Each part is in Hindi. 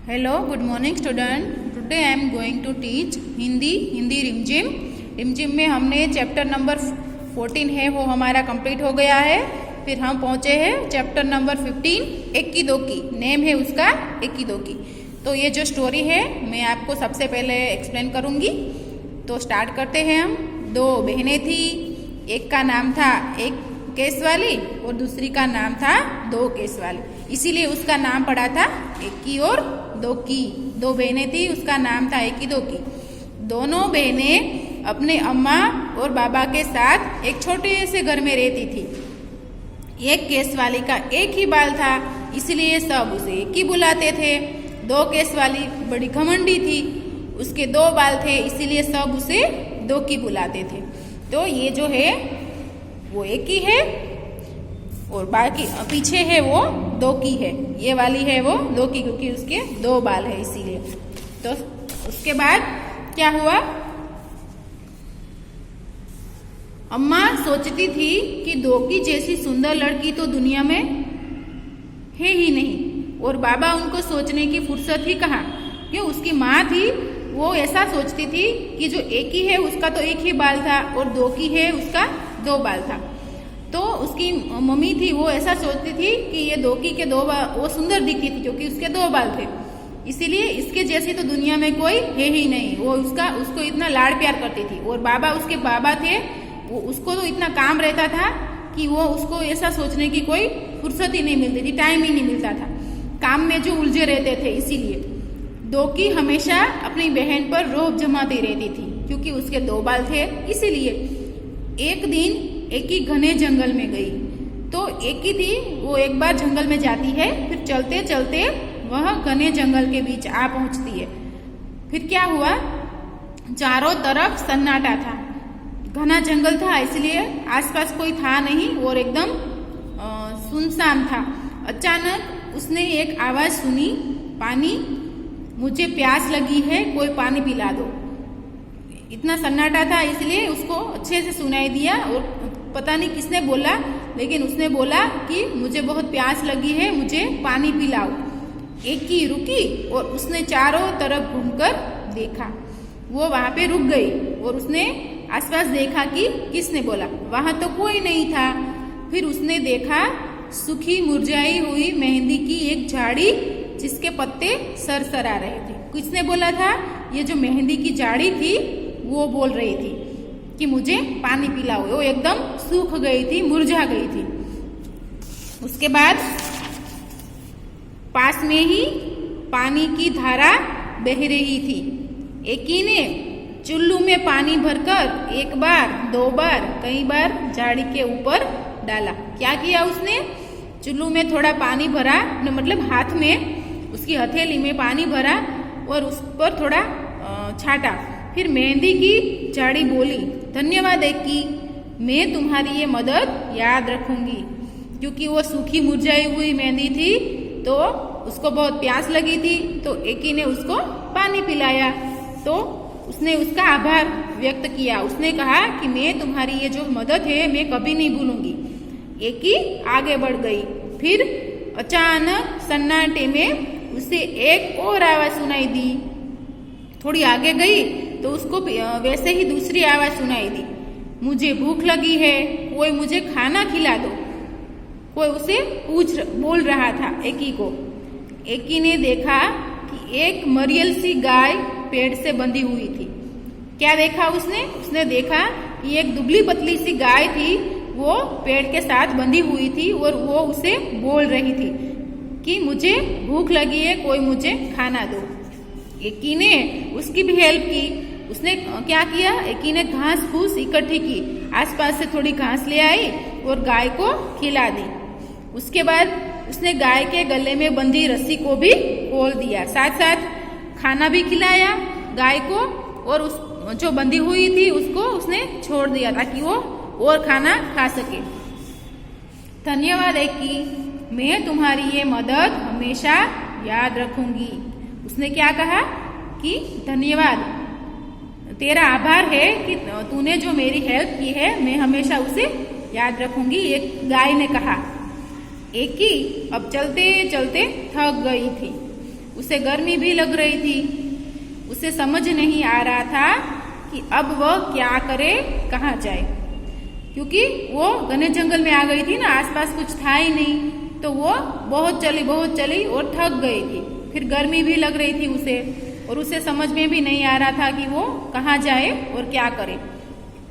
Hello, good morning student. Today I am going to teach Hindi रिमझिम। रिमझिम में हमने चैप्टर नंबर 14 है वो हमारा कंप्लीट हो गया है। फिर हम पहुँचे हैं चैप्टर नंबर 15 एकी दोकी। नेम है उसका एकी दोकी। तो ये जो स्टोरी है मैं आपको सबसे पहले एक्सप्लेन करूँगी। तो स्टार्ट करते हैं हम। दो बहनें थी, एक का नाम था एक केस वाली और दूसरी का नाम था दो केस वाली, इसीलिए उसका नाम पड़ा था एकी और दोकी। दो बहनें थी, उसका नाम था एकी दोकी। दोनों बहनें अपने अम्मा और बाबा के साथ एक छोटे से घर में रहती थी। एक केस वाली का एक ही बाल था, इसलिए सब उसे एकी बुलाते थे। दो केस वाली बड़ी घमंडी थी, उसके दो बाल थे, इसीलिए सब उसे दोकी बुलाते थे। तो ये जो है वो एकी है और बाकी पीछे है वो दोकी है। ये वाली है वो दोकी क्योंकि उसके दो बाल है इसीलिए। तो उसके बाद क्या हुआ, अम्मा सोचती थी कि दोकी जैसी सुंदर लड़की तो दुनिया में है ही नहीं, और बाबा उनको सोचने की फुर्सत ही कहाँ। क्यों, उसकी माँ थी वो ऐसा सोचती थी कि जो एकी है उसका तो एक ही बाल था और दोकी है उसका दो बाल था। तो उसकी मम्मी थी वो ऐसा सोचती थी कि ये दोकी के दो बाल, वो सुंदर दिखती थी क्योंकि उसके दो बाल थे, इसीलिए इसके जैसी तो दुनिया में कोई है ही नहीं। वो उसको इतना लाड़ प्यार करती थी। और बाबा उसके बाबा थे, वो उसको तो इतना काम रहता था कि वो उसको ऐसा सोचने की कोई फुर्सत ही नहीं मिलती थी, टाइम ही नहीं मिलता था, काम में जो उलझे रहते थे। इसीलिए दोकी हमेशा अपनी बहन पर रौब जमाती रहती थी क्योंकि उसके दो बाल थे। इसीलिए एक दिन एकी घने जंगल में गई। तो एकी थी वो एक बार जंगल में जाती है, फिर चलते चलते वह घने जंगल के बीच आ पहुंचती है। फिर क्या हुआ, चारों तरफ सन्नाटा था, घना जंगल था, इसलिए आसपास कोई था नहीं और एकदम सुनसान था। अचानक उसने एक आवाज सुनी, पानी, मुझे प्यास लगी है, कोई पानी पिला दो। इतना सन्नाटा था इसलिए उसको अच्छे से सुनाई दिया और पता नहीं किसने बोला, लेकिन उसने बोला कि मुझे बहुत प्यास लगी है, मुझे पानी पिलाओ। एकी रुकी और उसने चारों तरफ घूमकर देखा। वो वहां पे रुक गई और उसने आसपास देखा कि किसने बोला, वहां तो कोई नहीं था। फिर उसने देखा सूखी मुरझाई हुई मेहंदी की एक झाड़ी जिसके पत्ते सरसरा रहे थे। किसने बोला था, ये जो मेहंदी की झाड़ी थी वो बोल रही थी कि मुझे पानी पिलाओ। वो एकदम सूख गई थी, मुरझा गई थी। उसके बाद पास में ही पानी की धारा बह रही थी। एकी ने चुल्लू में पानी भरकर एक बार, दो बार, कई बार झाड़ी के ऊपर डाला। क्या किया उसने, चुल्लू में थोड़ा पानी भरा, मतलब हाथ में उसकी हथेली में पानी भरा और उस पर थोड़ा छाटा। फिर मेहंदी की झाड़ी बोली, धन्यवाद एकी, मैं तुम्हारी ये मदद याद रखूंगी। क्योंकि वो सूखी मुरझाई हुई मेहंदी थी तो उसको बहुत प्यास लगी थी, तो एकी ने उसको पानी पिलाया। तो उसने उसका आभार व्यक्त किया। उसने कहा कि मैं तुम्हारी ये जो मदद है मैं कभी नहीं भूलूंगी। एकी आगे बढ़ गई। फिर अचानक सन्नाटे में उसे एक और आवाज सुनाई दी। थोड़ी आगे गई तो उसको वैसे ही दूसरी आवाज सुनाई दी, मुझे भूख लगी है, कोई मुझे खाना खिला दो। कोई उसे बोल रहा था एकी को। एकी ने देखा कि एक मरियल सी गाय पेड़ से बंधी हुई थी। क्या देखा उसने देखा कि एक दुबली पतली सी गाय थी, वो पेड़ के साथ बंधी हुई थी और वो उसे बोल रही थी कि मुझे भूख लगी है, कोई मुझे खाना दो। एकी ने उसकी भी हेल्प की। उसने क्या किया, एकी ने घास फूस इकट्ठी की, आसपास से थोड़ी घास ले आई और गाय को खिला दी। उसके बाद उसने गाय के गले में बंधी रस्सी को भी खोल दिया, साथ साथ खाना भी खिलाया गाय को, और उस जो बंधी हुई थी उसको उसने छोड़ दिया ताकि वो और खाना खा सके। धन्यवाद एकी, मैं तुम्हारी ये मदद हमेशा याद रखूंगी। उसने क्या कहा कि धन्यवाद, तेरा आभार है कि तूने जो मेरी हेल्प की है, मैं हमेशा उसे याद रखूंगी, एक गाय ने कहा। एकी अब चलते चलते थक गई थी। उसे गर्मी भी लग रही थी। उसे समझ नहीं आ रहा था कि अब वह क्या करे, कहाँ जाए, क्योंकि वो घने जंगल में आ गई थी ना, आसपास कुछ था ही नहीं। तो वो बहुत चली और थक गई थी। फिर गर्मी भी लग रही थी उसे, और उसे समझ में भी नहीं आ रहा था कि वो कहाँ जाए और क्या करे।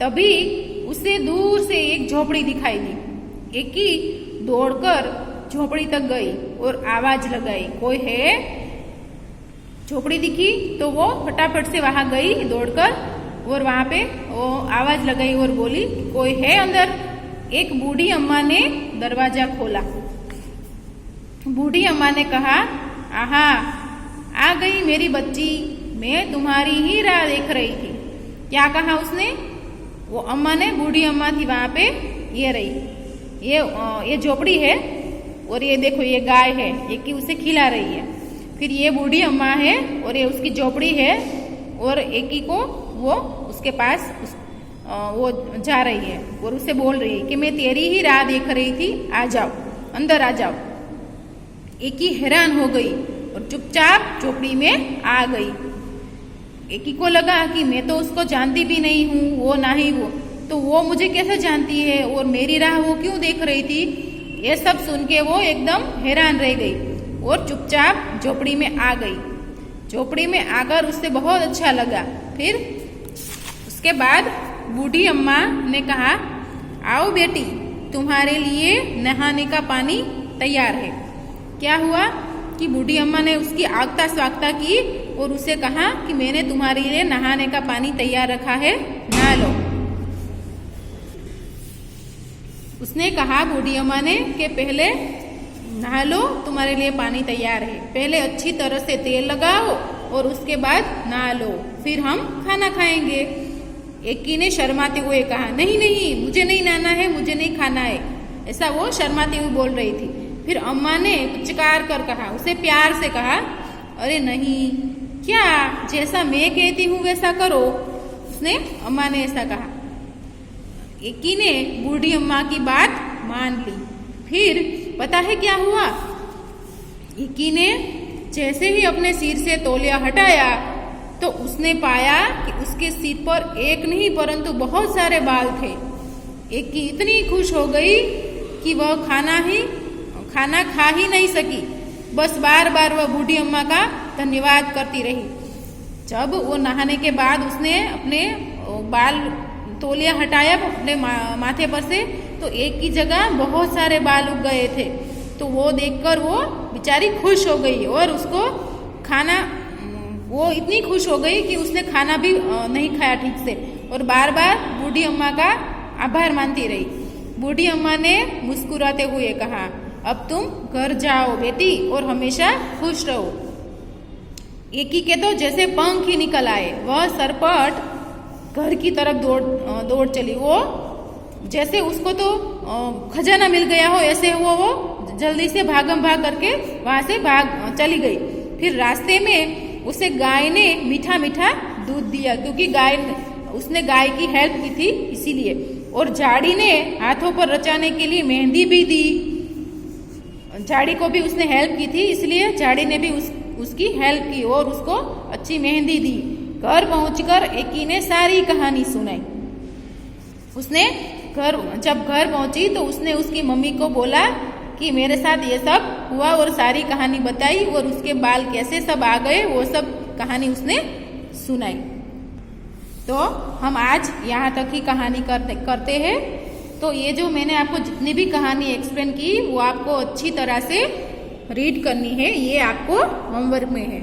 तभी उसे दूर से एक झोपड़ी दिखाई दी। एकी दौड़कर झोपड़ी तक गई और आवाज लगाई, कोई है? झोपड़ी दिखी तो वो फटाफट से वहां गई दौड़कर, और वहां पे वो आवाज लगाई और बोली, कोई है अंदर? एक बूढ़ी अम्मा ने दरवाजा खोला। बूढ़ी अम्मा ने कहा, आहा, आ गई मेरी बच्ची, मैं तुम्हारी ही राह देख रही थी। क्या कहा उसने? वो अम्मा ने, बूढ़ी अम्मा थी वहां पे, ये रही, ये झोपड़ी है, और ये देखो ये गाय है, ये कि उसे खिला रही है। फिर ये बूढ़ी अम्मा है और ये उसकी झोपड़ी है, और एकी को वो उसके पास वो जा रही है और उसे बोल रही है कि मैं तेरी ही राह देख रही थी, आ जाओ, अंदर आ जाओ। एकी हैरान हो गई और चुपचाप झोपड़ी में आ गई। एकी को लगा कि मैं तो उसको जानती भी नहीं हूँ, वो ना ही वो, तो वो मुझे कैसे जानती है और मेरी राह वो क्यों देख रही थी? ये सब सुन के वो एकदम हैरान रह गई और चुपचाप झोपड़ी में आ गई। झोपड़ी में आकर उससे बहुत अच्छा लगा। फिर उसके बाद बूढ़ी अम्मा ने कहा, आओ बेटी, तुम्हारे लिए नहाने का पानी तैयार है। क्या हुआ कि बूढ़ी अम्मा ने उसकी आगता स्वागता की और उसे कहा कि मैंने तुम्हारे लिए नहाने का पानी तैयार रखा है, नहा लो। उसने कहा बूढ़ी अम्मा ने कि पहले नहा लो, तुम्हारे लिए पानी तैयार है, पहले अच्छी तरह से तेल लगाओ और उसके बाद नहा लो, फिर हम खाना खाएंगे। एकी ने शर्माते हुए कहा, नहीं नहीं, मुझे नहीं नहाना है, मुझे नहीं खाना है, ऐसा वो शर्माती हुई बोल रही थी। फिर अम्मा ने पुचकार कर कहा, उसे प्यार से कहा, अरे नहीं, क्या जैसा मैं कहती हूँ वैसा करो। उसने अम्मा ने ऐसा कहा। एकी ने बूढ़ी अम्मा की बात मान ली। फिर पता है क्या हुआ? एकी ने जैसे ही अपने सिर से तौलिया हटाया तो उसने पाया कि उसके सिर पर एक नहीं परंतु बहुत सारे बाल थे। एकी इतनी खुश हो गई कि वह खाना खा ही नहीं सकी, बस बार बार वह बूढ़ी अम्मा का धन्यवाद करती रही। जब वो नहाने के बाद उसने अपने बाल तौलिया हटाया अपने माथे पर से, तो एक की जगह बहुत सारे बाल उग गए थे। तो वो देखकर वो बेचारी खुश हो गई और उसको खाना, वो इतनी खुश हो गई कि उसने खाना भी नहीं खाया ठीक से, और बार बार बूढ़ी अम्मा का आभार मानती रही। बूढ़ी अम्मा ने मुस्कुराते हुए कहा, अब तुम घर जाओ बेटी और हमेशा खुश रहो। एकी के तो जैसे पंख ही निकल आए, वह सरपट घर की तरफ दौड़ चली। वो जैसे उसको तो खजाना मिल गया हो ऐसे हुआ, वो जल्दी से भागम भाग करके वहां से भाग चली गई। फिर रास्ते में उसे गाय ने मीठा मीठा दूध दिया, क्योंकि उसने गाय की हेल्प की थी इसीलिए, और झाड़ी ने हाथों पर रचाने के लिए मेहंदी भी दी। झाड़ी को भी उसने हेल्प की थी, इसलिए झाड़ी ने भी उसकी हेल्प की और उसको अच्छी मेहंदी दी। घर पहुंचकर एकी ने सारी कहानी सुनाई। उसने जब घर पहुंची तो उसने उसकी मम्मी को बोला कि मेरे साथ ये सब हुआ, और सारी कहानी बताई, और उसके बाल कैसे सब आ गए वो सब कहानी उसने सुनाई। तो हम आज यहाँ तक ही कहानी करते हैं। तो ये जो मैंने आपको जितनी भी कहानी एक्सप्लेन की वो आपको अच्छी तरह से रीड करनी है, ये आपको होमवर्क में है।